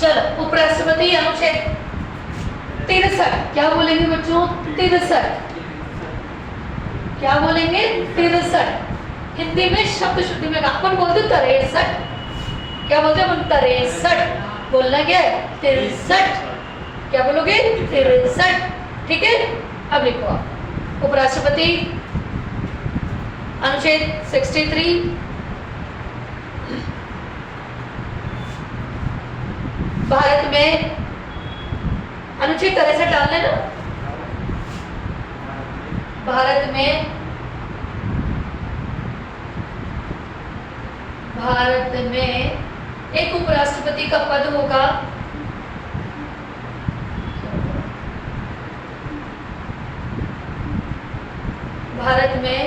चलो, उपराष्ट्रपति अनुच्छेद 63, क्या बोलेंगे बच्चों? 63, क्या बोलेंगे? 63। हिंदी में शब्द शुद्धि में अपन बोलते 63, क्या बोलते हैं अपन? 63 बोलना क्या है? 63, क्या बोलोगे? 63, ठीक है। अब लिखो आप, उपराष्ट्रपति अनुच्छेद 63, भारत में अनुच्छेद 63 डाल लेना। भारत में एक उपराष्ट्रपति का पद होगा। भारत में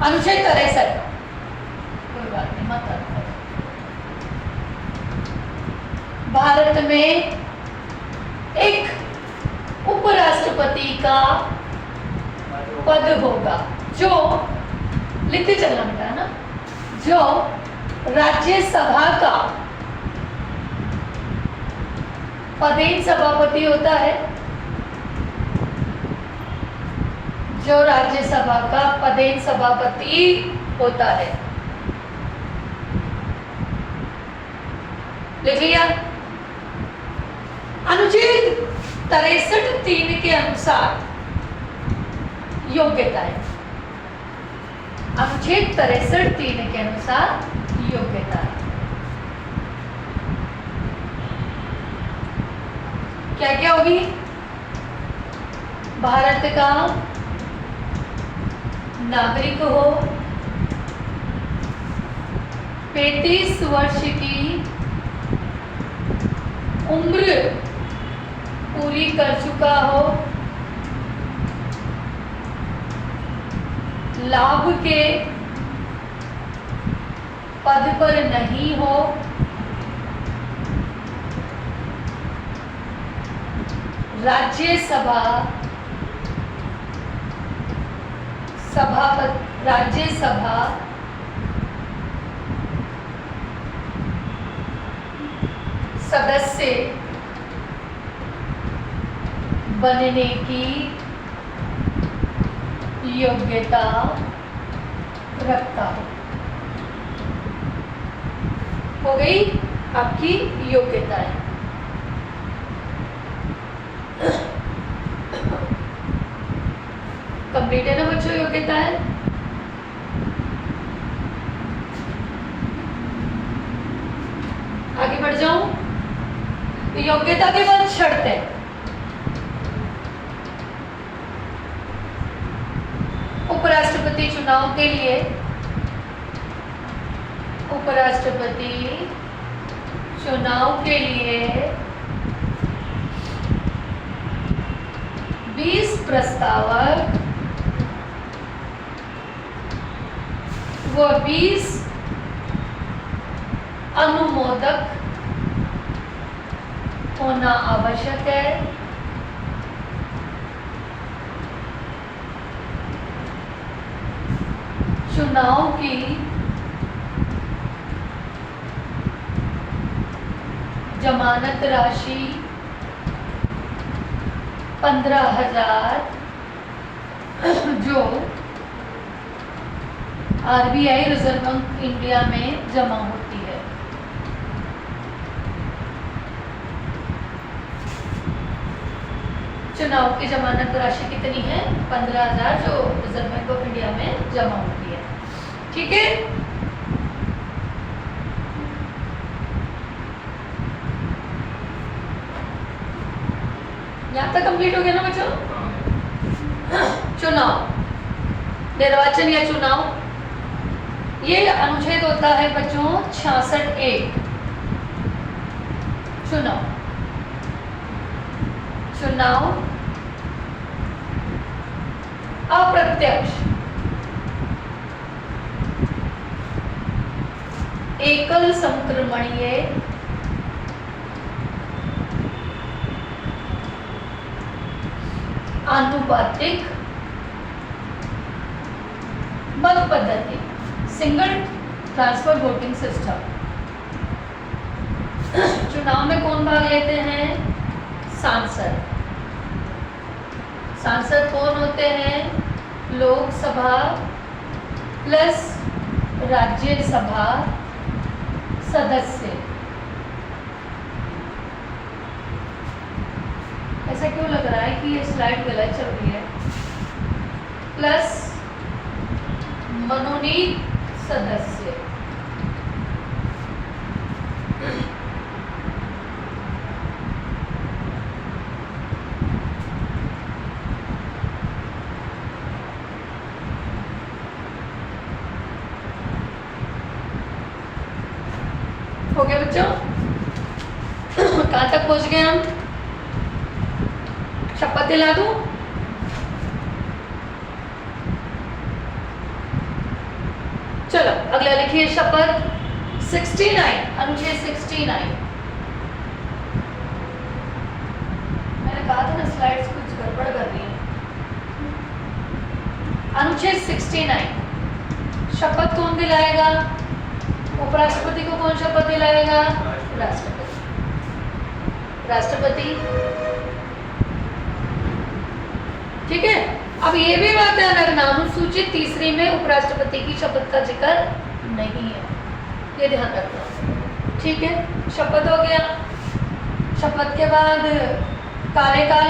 अनुच्छेद 63, कोई बात नहीं, मत आना। भारत में एक उपराष्ट्रपति का पद होगा जो, लिखते चलना बेटा ना, जो राज्यसभा का पदेन सभापति होता है, जो राज्यसभा का पदेन सभापति होता है। लिख लिया? अनुच्छेद 63(3) के अनुसार योग्यता है। अनुच्छेद 63(3) के अनुसार योग्यता है। क्या क्या होगी? भारत का नागरिक हो, 35 वर्ष की उम्र पूरी कर चुका हो, लाभ के पद पर नहीं हो, राज्यसभा सदस्य बनने की योग्यता रखता हो गई आपकी योग्यताएं। कंप्लीट है ना बच्चों योग्यताएं? आगे बढ़ जाऊं? योग्यता के बाद शर्त है। उपराष्ट्रपति चुनाव के लिए, उपराष्ट्रपति चुनाव के लिए 20 प्रस्तावक व 20 अनुमोदक होना आवश्यक है। चुनाव की जमानत राशि 15,000 जो आरबीआई रिजर्व बैंक इंडिया में जमा होती है। चुनाव की जमानत राशि कितनी है? 15,000 जो रिजर्व बैंक ऑफ इंडिया में जमा होती है। ठीक है, यहां तक कंप्लीट हो गया ना बच्चों? चुनाव, निर्वाचन या चुनाव, ये अनुच्छेद होता है बच्चों 66(1). चुनाव अप्रत्यक्ष, एकल संक्रमणीय, आनुपातिक मत पद्धति, सिंगल ट्रांसफर वोटिंग सिस्टम। चुनाव में कौन भाग लेते हैं? सांसद। सांसद कौन होते हैं? लोकसभा प्लस राज्यसभा सदस्य। ऐसा क्यों लग रहा है कि ये स्लाइड गलत चल रही है? प्लस मनोनीत सदस्य। हो गया बच्चों? कहाँ तक पहुंच गए हम? शपथ दिला दूं? चलो अगला लिखिए शपथ 69, अनुच्छेद 69। मैंने कहा था ना स्लाइड्स कुछ गड़बड़ कर रही है। अनुच्छेद 69 शपथ कौन दिलाएगा? उपराष्ट्रपति को कौन शपथ दिलाएगा? राष्ट्रपति। राष्ट्रपति, ठीक है। अब ये भी बात ध्यान रखना, अनुसूचित तीसरी में उपराष्ट्रपति की शपथ का जिक्र नहीं है, ये ध्यान रखना, ठीक है। शपथ हो गया। शपथ के बाद कार्यकाल,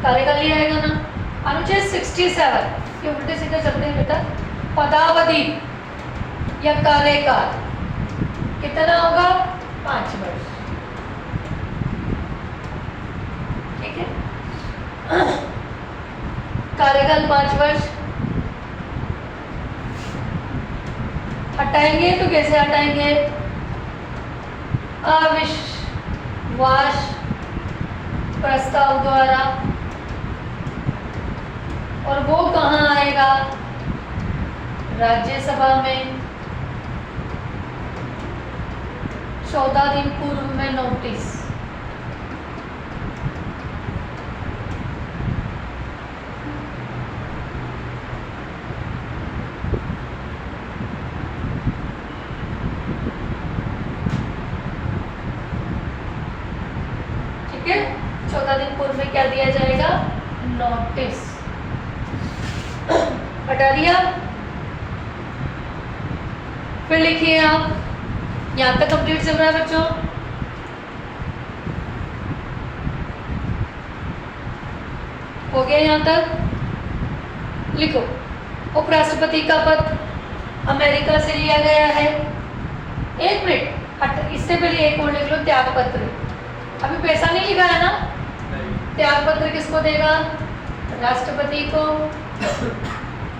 कार्यकाल ये आएगा ना, अनुच्छेद 67, ये उल्टे सीधे चलते हैं बेटा। पदावधि या कार्यकाल कितना होगा? 5 वर्ष, ठीक है। कार्यकाल 5 वर्ष। हटाएंगे तो कैसे हटाएंगे? अविश्वास प्रस्ताव द्वारा। और वो कहाँ आएगा? राज्यसभा में 14 दिन पूर्व में नोटिस। ठीक है, 14 दिन पूर्व में क्या दिया जाएगा? नोटिस। हटा दिया। फिर लिखिए आप, यहां तक कंप्लीट चल रहा है बच्चों। हो गया यहां तक? लिखो, उपराष्ट्रपति का पद अमेरिका से लिया गया है। 1 मिनट हट, इससे पहले एक और लिख लो, त्याग पत्र। अभी पैसा नहीं लिखा है ना? त्याग पत्र किसको देगा? राष्ट्रपति को।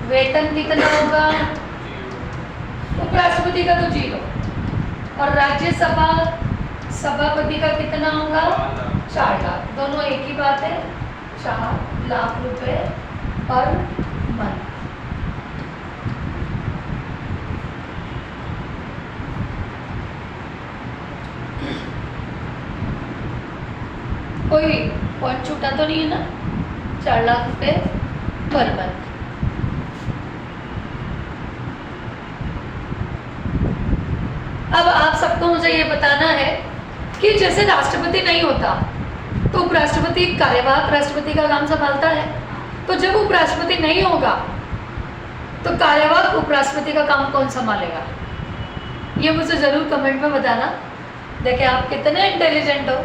वेतन कितना होगा? उपराष्ट्रपति का तो 0, और राज्यसभा सभापति का कितना होगा? 4 लाख। दोनों एक ही बात है, 4 लाख रुपए पर मंथ। कोई पॉइंट छूटा तो नहीं है ना? 4 लाख रुपए पर मंथ। अब आप सबको मुझे ये बताना है कि जैसे राष्ट्रपति नहीं होता तो उपराष्ट्रपति कार्यवाहक राष्ट्रपति का काम संभालता है, तो जब उपराष्ट्रपति नहीं होगा तो कार्यवाहक उपराष्ट्रपति का काम कौन संभालेगा? ये मुझे जरूर कमेंट में बताना। देखिए आप कितने इंटेलिजेंट हो,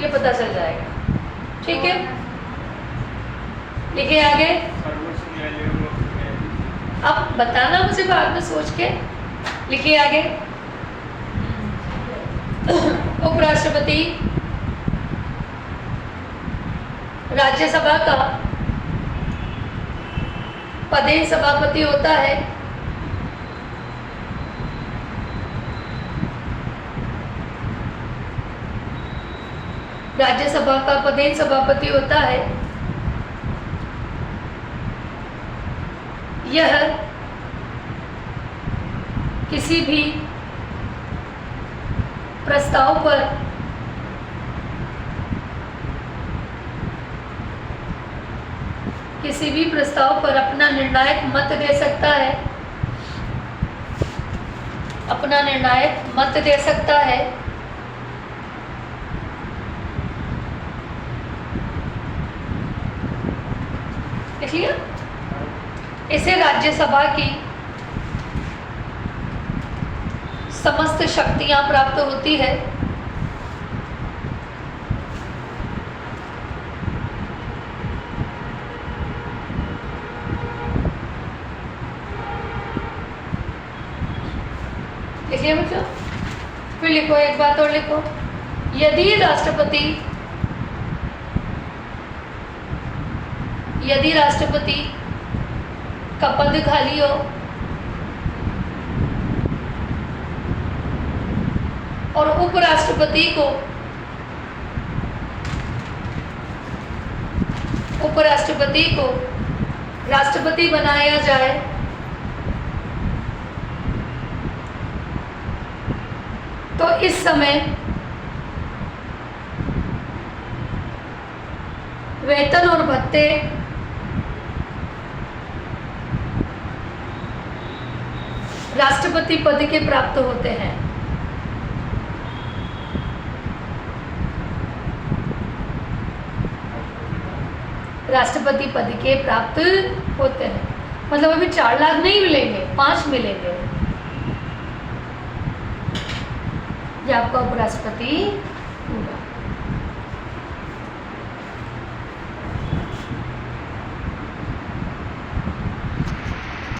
ये पता चल जाएगा, ठीक है। लिखिए आगे। अब बताना मुझे बाद में सोच के। लिखिए आगे। उपराष्ट्रपति राज्यसभा का पदेन सभापति होता है। राज्यसभा का पदेन सभापति होता है। यह किसी भी प्रस्ताव पर अपना निर्णायक मत दे सकता है अपना निर्णायक मत दे सकता है। लिख लिया? इसे राज्यसभा की समस्त शक्तियां प्राप्त होती है। लिखिए बच्चों, फिर लिखो, एक बात और लिखो, यदि राष्ट्रपति का पद खाली हो और उपराष्ट्रपति को राष्ट्रपति बनाया जाए तो इस समय वेतन और भत्ते राष्ट्रपति पद के प्राप्त होते हैं। राष्ट्रपति पद के प्राप्त होते हैं, मतलब अभी 4 लाख नहीं मिलेंगे, 5 मिलेंगे। ये आपका उपराष्ट्रपति होगा।